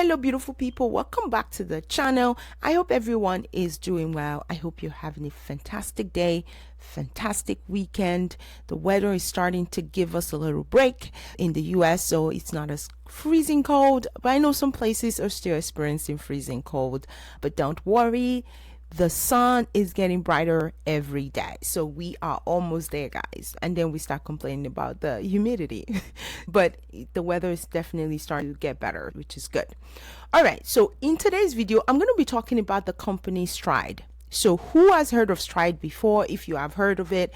Hello beautiful people, welcome back to the channel. I hope everyone is doing well. I hope you're having a fantastic day, fantastic weekend. The weather is starting to give us a little break in the US, so it's not as freezing cold, but I know some places are still experiencing freezing cold. But don't worry, the sun is getting brighter every day, so we are almost there, guys. And then we start complaining about the humidity but the weather is definitely starting to get better, which is good. All right, so in today's video I'm going to be talking about the company Stirde. So who has heard of Stirde before? If you have heard of it,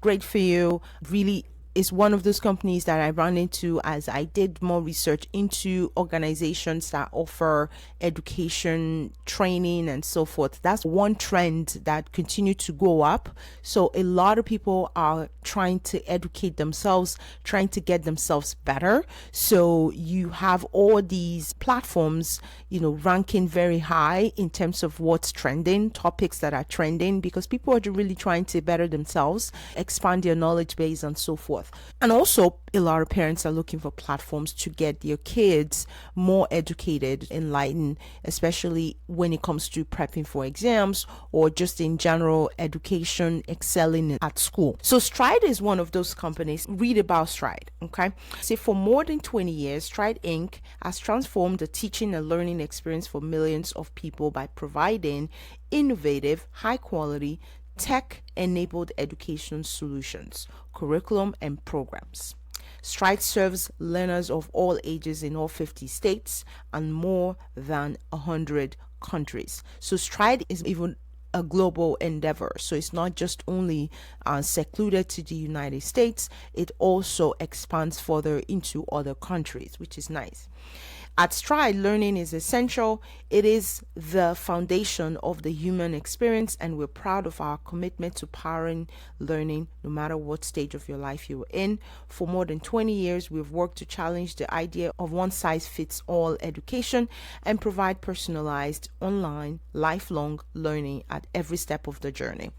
great for you. Really, is one of those companies that I ran into as I did more research into organizations that offer education, training, and so forth. That's one trend that continues to go up. So a lot of people are trying to educate themselves, trying to get themselves better. So you have all these platforms, ranking very high in terms of what's trending, topics that are trending, because people are really trying to better themselves, expand their knowledge base, and so forth. And also, a lot of parents are looking for platforms to get their kids more educated, enlightened, especially when it comes to prepping for exams or just in general education, excelling at school. So Stirde is one of those companies. Read about Stirde, okay? See, for more than 20 years, Stirde Inc. has transformed the teaching and learning experience for millions of people by providing innovative, high quality, tech-enabled education solutions, curriculum, and programs. Stirde serves learners of all ages in all 50 states and more than 100 countries. So Stirde is even a global endeavor. So it's not just only secluded to the United States, it also expands further into other countries, which is nice. At Stirde, learning is essential. It is the foundation of the human experience, and we're proud of our commitment to powering learning no matter what stage of your life you're in. For more than 20 years, we've worked to challenge the idea of one-size-fits-all education and provide personalized, online, lifelong learning at every step of the journey.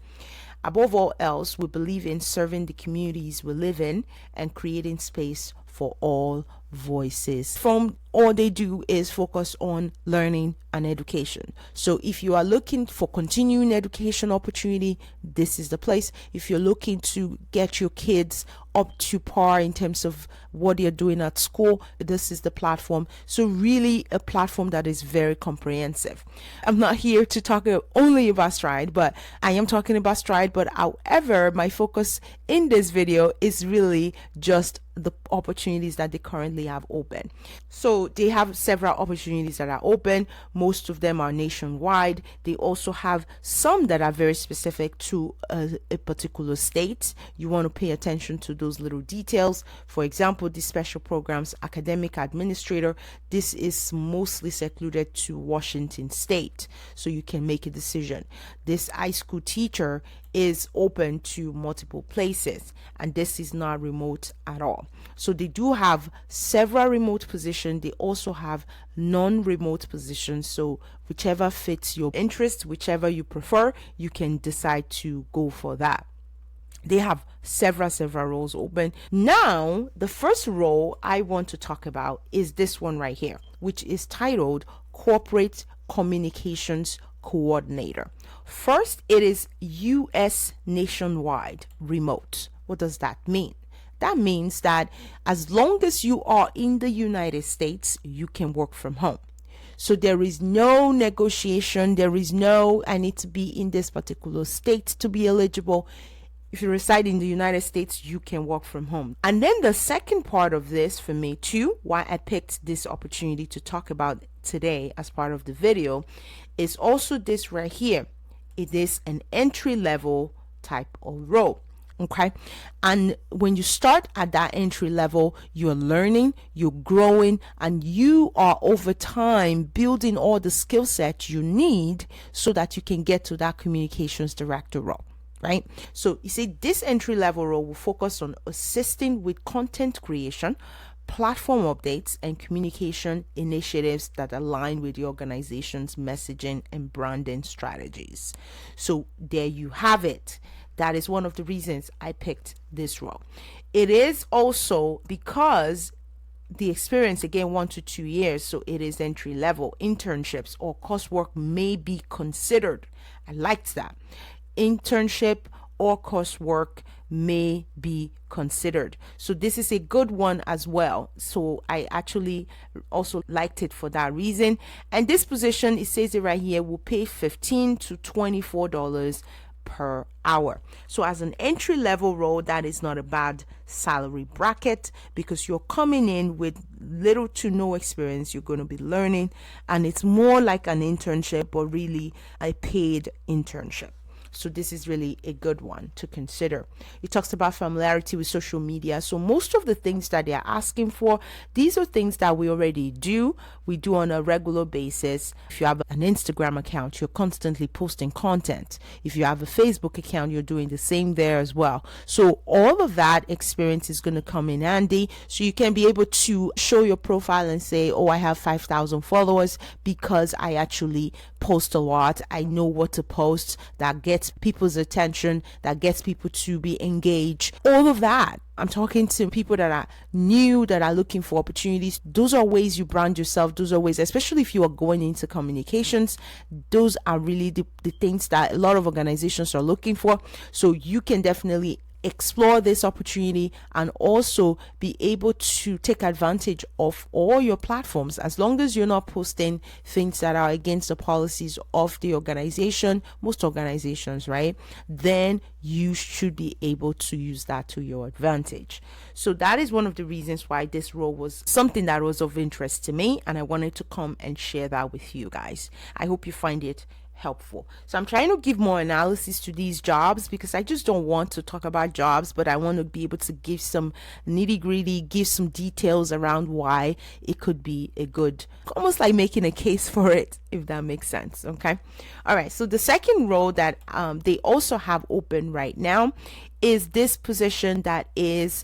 Above all else, we believe in serving the communities we live in and creating space for all voices. From all they do is focus on learning and education. So if you are looking for continuing education opportunity, this is the place. If you're looking to get your kids up to par in terms of what they're doing at school, this is the platform. So really a platform that is very comprehensive. I'm not here to talk only about Stirde, but I am talking about Stirde. But however, my focus in this video is really just the opportunities that they currently have open. So they have several opportunities that are open. Most of them are nationwide. They also have some that are very specific to a particular state. You want to pay attention to those little details. For example, these special programs, academic administrator, this is mostly secluded to Washington State, so you can make a decision. This high school teacher is open to multiple places, and this is not remote at all. So they do have several remote positions. They also have non-remote positions, so whichever fits your interest, whichever you prefer, you can decide to go for that. They have several roles open. Now, the first role I want to talk about is this one right here, which is titled Corporate Communications Coordinator. First, it is US nationwide remote. What does that mean? That means that as long as you are in the United States, you can work from home. So there is no negotiation. There is no, I need to be in this particular state to be eligible. If you reside in the United States, you can work from home. And then the second part of this for me too, why I picked this opportunity to talk about today as part of the video, is also this right here. It is an entry-level type of role. Okay, and when you start at that entry level, you're learning, you're growing, and you are over time building all the skill sets you need so that you can get to that communications director role. Right? So you see, this entry level role will focus on assisting with content creation, platform updates, and communication initiatives that align with the organization's messaging and branding strategies. So there you have it. That is one of the reasons I picked this role. It is also because the experience, again, 1 to 2 years, so it is entry level. Internships or coursework may be considered. I liked that. Internship or coursework may be considered. So this is a good one as well. So I actually also liked it for that reason. And this position, it says it right here, will pay $15 to $24 per hour. So as an entry level role, that is not a bad salary bracket, because you're coming in with little to no experience. You're going to be learning, and it's more like an internship, but really a paid internship. So this is really a good one to consider. It talks about familiarity with social media. So most of the things that they're asking for, these are things that we already do. We do on a regular basis. If you have an Instagram account, you're constantly posting content. If you have a Facebook account, you're doing the same there as well. So all of that experience is going to come in handy. So you can be able to show your profile and say, oh, I have 5,000 followers because I actually post a lot. I know what to post that gets people's attention, that gets people to be engaged. All of that. I'm talking to people that are new, that are looking for opportunities. Those are ways you brand yourself. Those are ways, especially if you are going into communications, those are really the things that a lot of organizations are looking for. So you can definitely explore this opportunity and also be able to take advantage of all your platforms, as long as you're not posting things that are against the policies of the organization, most organizations, right? Then you should be able to use that to your advantage. So that is one of the reasons why this role was something that was of interest to me, and I wanted to come and share that with you guys. I hope you find it helpful. So I'm trying to give more analysis to these jobs, because I just don't want to talk about jobs, but I want to be able to give some nitty gritty, give some details around why it could be a good, almost like making a case for it, if that makes sense. Okay. All right. So the second role that they also have open right now is this position that is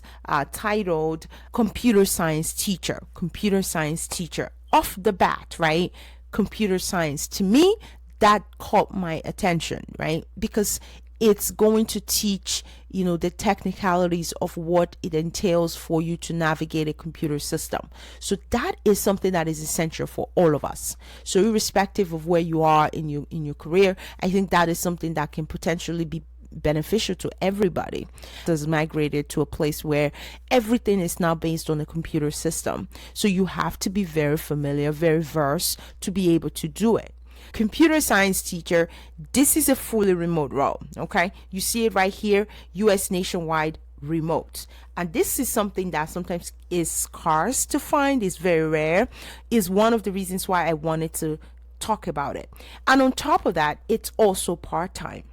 titled computer science teacher. Computer science teacher. Off the bat, right? Computer science, to me, that caught my attention, right? Because it's going to teach, the technicalities of what it entails for you to navigate a computer system. So that is something that is essential for all of us. So irrespective of where you are in your career, I think that is something that can potentially be beneficial to everybody. Has migrated to a place where everything is now based on a computer system. So you have to be very familiar, very versed to be able to do it. Computer science teacher, this is a fully remote role. Okay, you see it right here, US nationwide, remote. And this is something that sometimes is scarce to find, is very rare, is one of the reasons why I wanted to talk about it. And on top of that, it's also part-time.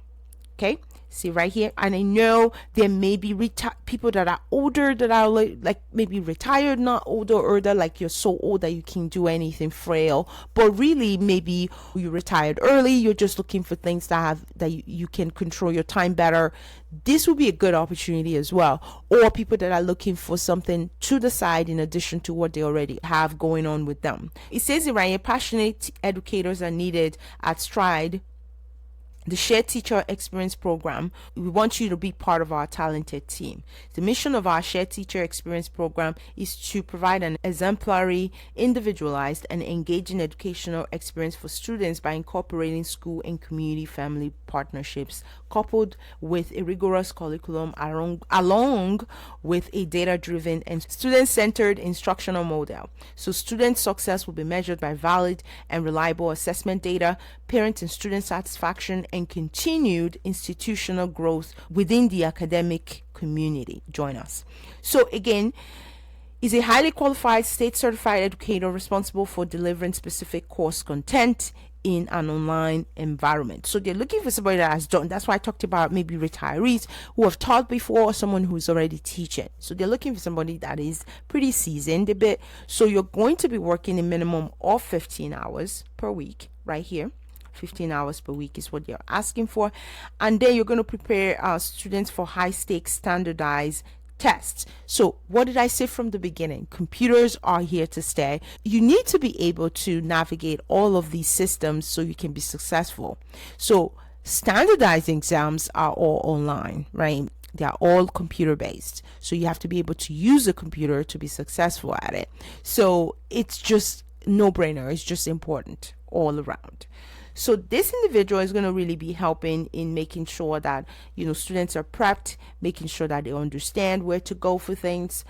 Okay, see right here. And I know there may be people that are older, that are like maybe retired, not older, like you're so old that you can't do anything, frail, but really maybe you retired early, you're just looking for things that you can control your time better. This will be a good opportunity as well. Or people that are looking for something to the side in addition to what they already have going on with them. It says it right here, passionate educators are needed at Stirde, the Shared Teacher Experience Program. We want you to be part of our talented team. The mission of our Shared Teacher Experience Program is to provide an exemplary, individualized, and engaging educational experience for students by incorporating school and community family partnerships, coupled with a rigorous curriculum along with a data-driven and student-centered instructional model. So student success will be measured by valid and reliable assessment data, parent and student satisfaction, and continued institutional growth within the academic community. Join us. So again, is a highly qualified state certified educator responsible for delivering specific course content in an online environment. So they're looking for somebody that has done, that's why I talked about maybe retirees who have taught before, or someone who's already teaching. So they're looking for somebody that is pretty seasoned a bit. So you're going to be working a minimum of 15 hours per week right here. 15 hours per week is what you're asking for. And then you're going to prepare students for high stakes standardized tests. So what did I say from the beginning? Computers are here to stay. You need to be able to navigate all of these systems so you can be successful. So standardized exams are all online, right? They are all computer based. So you have to be able to use a computer to be successful at it. So it's just no brainer. It's just important all around. So this individual is going to really be helping in making sure that, students are prepped, making sure that they understand where to go for things.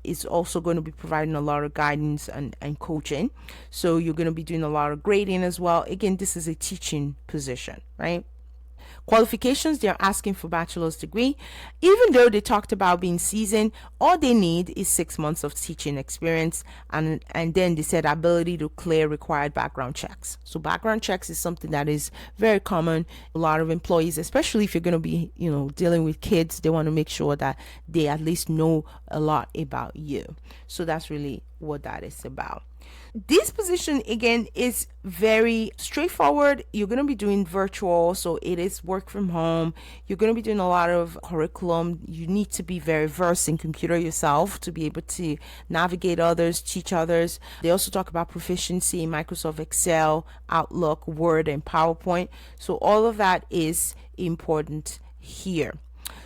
It's also going to be providing a lot of guidance and coaching. So you're going to be doing a lot of grading as well. Again, this is a teaching position, right? Qualifications, they're asking for bachelor's degree. Even though they talked about being seasoned, all they need is 6 months of teaching experience, and then they said ability to clear required background checks. So background checks is something that is very common. A lot of employees, especially if you're going to be dealing with kids, they want to make sure that they at least know a lot about you. So that's really what that is about. This position again is very straightforward. You're going to be doing virtual, so it is work from home. You're going to be doing a lot of curriculum. You need to be very versed in computer yourself to be able to navigate others, teach others. They also talk about proficiency in Microsoft Excel, Outlook, Word, and PowerPoint. So all of that is important here.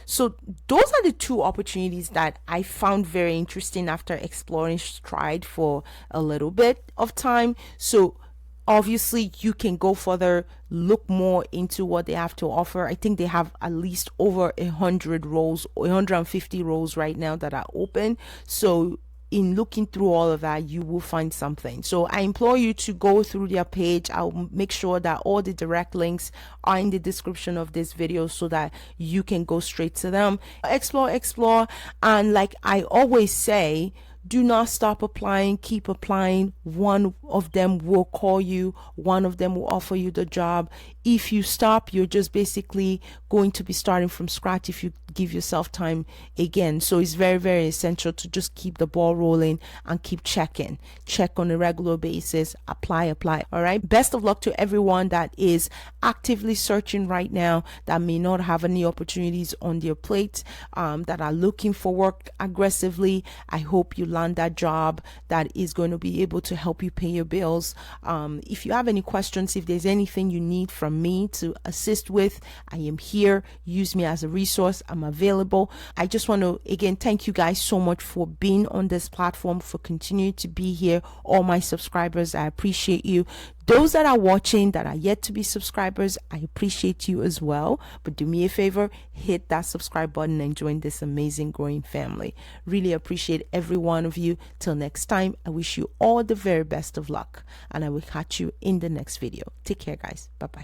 So those are the two opportunities that I found very interesting after exploring Stirde for a little bit of time. So obviously you can go further, look more into what they have to offer. I think they have at least over 100 roles, 150 roles right now that are open. So in looking through all of that, you will find something. So I implore you to go through their page. I'll make sure that all the direct links are in the description of this video so that you can go straight to them. Explore. And like I always say, do not stop applying, keep applying. One of them will call you, one of them will offer you the job. If you stop, you're just basically going to be starting from scratch if you give yourself time again. So it's very, very essential to just keep the ball rolling and keep checking. Check on a regular basis, apply. All right. Best of luck to everyone that is actively searching right now, that may not have any opportunities on their plate, that are looking for work aggressively. I hope you land that job that is going to be able to help you pay your bills. If you have any questions, if there's anything you need from me to assist with, I am here. Use me as a resource. I'm available. I just want to again thank you guys so much for being on this platform, for continuing to be here. All my subscribers, I appreciate you. Those that are watching that are yet to be subscribers, I appreciate you as well. But do me a favor, hit that subscribe button and join this amazing growing family. Really appreciate every one of you. Till next time, I wish you all the very best of luck, and I will catch you in the next video. Take care, guys. Bye-bye.